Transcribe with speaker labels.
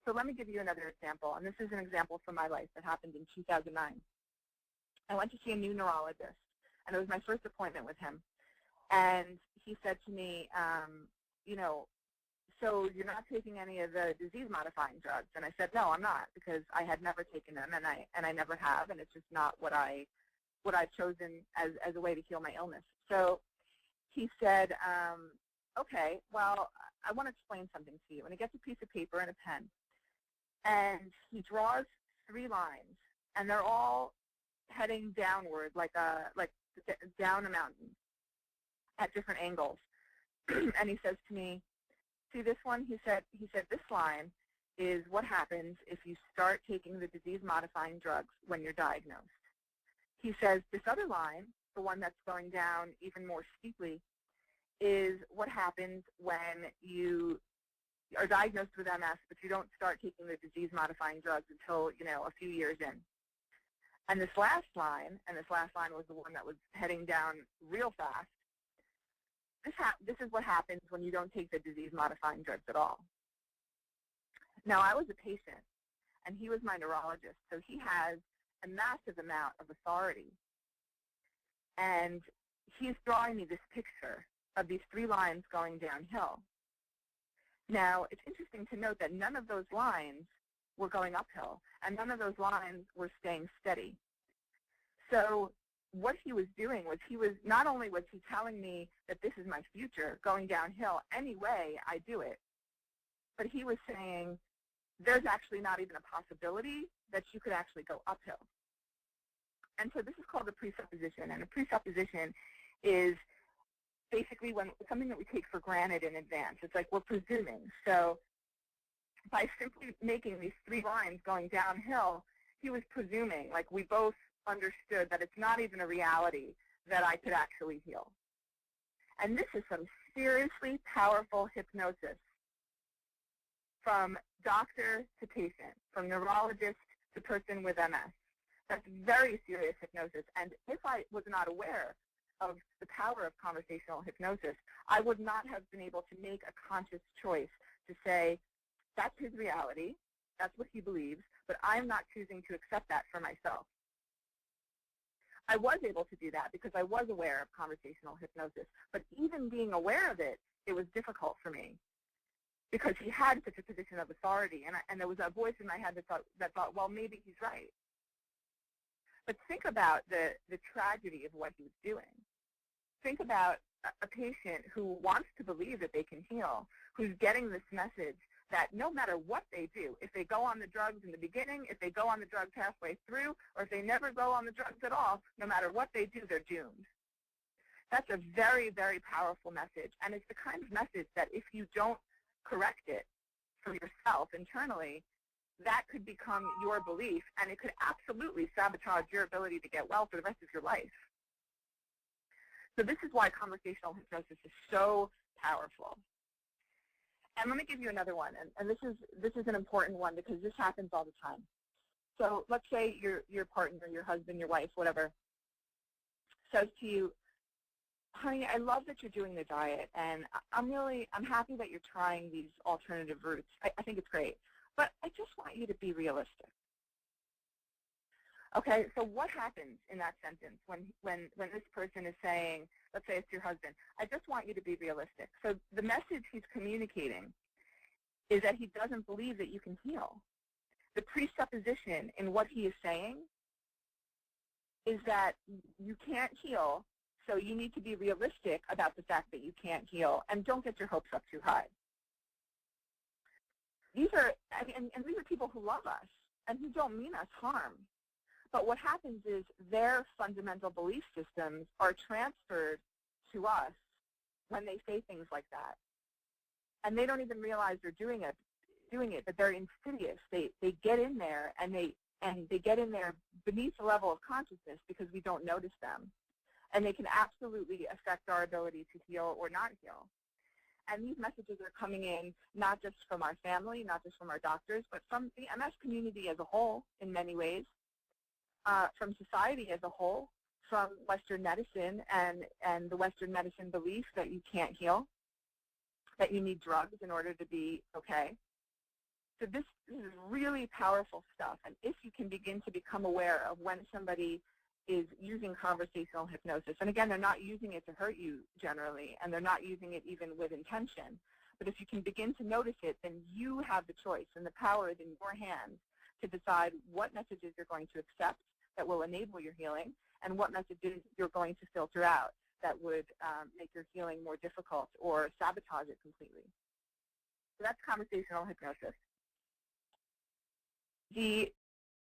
Speaker 1: So let me give you another example, and this is an example from my life that happened in 2009. I went to see a new neurologist, and it was my first appointment with him. And he said to me, you know, so you're not taking any of the disease-modifying drugs? And I said, no, I'm not, because I had never taken them, and I never have, and it's just not what I've chosen as a way to heal my illness. So he said, okay, well, I want to explain something to you. And he gets a piece of paper and a pen, and he draws 3 lines, and they're all heading downward, like down a mountain at different angles. And he says to me, see this one? He said, this line is what happens if you start taking the disease-modifying drugs when you're diagnosed. He says, this other line, the one that's going down even more steeply, is what happens when you are diagnosed with MS, but you don't start taking the disease-modifying drugs until, you know, a few years in. And this last line was the one that was heading down real fast, this is what happens when you don't take the disease-modifying drugs at all. Now, I was a patient, and he was my neurologist, so he has a massive amount of authority. And he's drawing me this picture of these 3 lines going downhill. Now, it's interesting to note that none of those lines were going uphill, and none of those lines were staying steady. So what he was doing was not only was he telling me that this is my future, going downhill any way I do it, but he was saying there's actually not even a possibility that you could actually go uphill. And so this is called a presupposition, and a presupposition is basically something that we take for granted in advance. It's like we're presuming. So by simply making these 3 lines going downhill, he was presuming, like we both understood that it's not even a reality that I could actually heal. And this is some seriously powerful hypnosis from doctor to patient, from neurologist to person with MS. That's very serious hypnosis. And if I was not aware of the power of conversational hypnosis, I would not have been able to make a conscious choice to say, that's his reality, that's what he believes, but I'm not choosing to accept that for myself. I was able to do that because I was aware of conversational hypnosis, but even being aware of it, it was difficult for me because he had such a position of authority, and there was a voice in my head that thought, well, maybe he's right. But think about the tragedy of what he was doing. Think about a patient who wants to believe that they can heal, who's getting this message that no matter what they do, if they go on the drugs in the beginning, if they go on the drugs halfway through, or if they never go on the drugs at all, no matter what they do, they're doomed. That's a very, very powerful message, and it's the kind of message that if you don't correct it for yourself internally, that could become your belief, and it could absolutely sabotage your ability to get well for the rest of your life. So this is why conversational hypnosis is so powerful. And let me give you another one, and this is an important one because this happens all the time. So let's say your partner, your husband, your wife, whatever, says to you, honey, I love that you're doing the diet, and I'm happy that you're trying these alternative routes. I think it's great, but I just want you to be realistic. Okay, so what happens in that sentence when this person is saying, let's say it's your husband, I just want you to be realistic. So the message he's communicating is that he doesn't believe that you can heal. The presupposition in what he is saying is that you can't heal, so you need to be realistic about the fact that you can't heal, and don't get your hopes up too high. These are people who love us and who don't mean us harm. But what happens is their fundamental belief systems are transferred to us when they say things like that. And they don't even realize they're doing it, but they're insidious. They get in there, and they get in there beneath the level of consciousness because we don't notice them. And they can absolutely affect our ability to heal or not heal. And these messages are coming in not just from our family, not just from our doctors, but from the MS community as a whole in many ways. From society as a whole, from Western medicine and the Western medicine belief that you can't heal, that you need drugs in order to be okay. So this is really powerful stuff. And if you can begin to become aware of when somebody is using conversational hypnosis, and again, they're not using it to hurt you generally, and they're not using it even with intention, but if you can begin to notice it, then you have the choice, and the power is in your hands to decide what messages you're going to accept that will enable your healing, and what messages you're going to filter out that would make your healing more difficult or sabotage it completely. So that's conversational hypnosis. The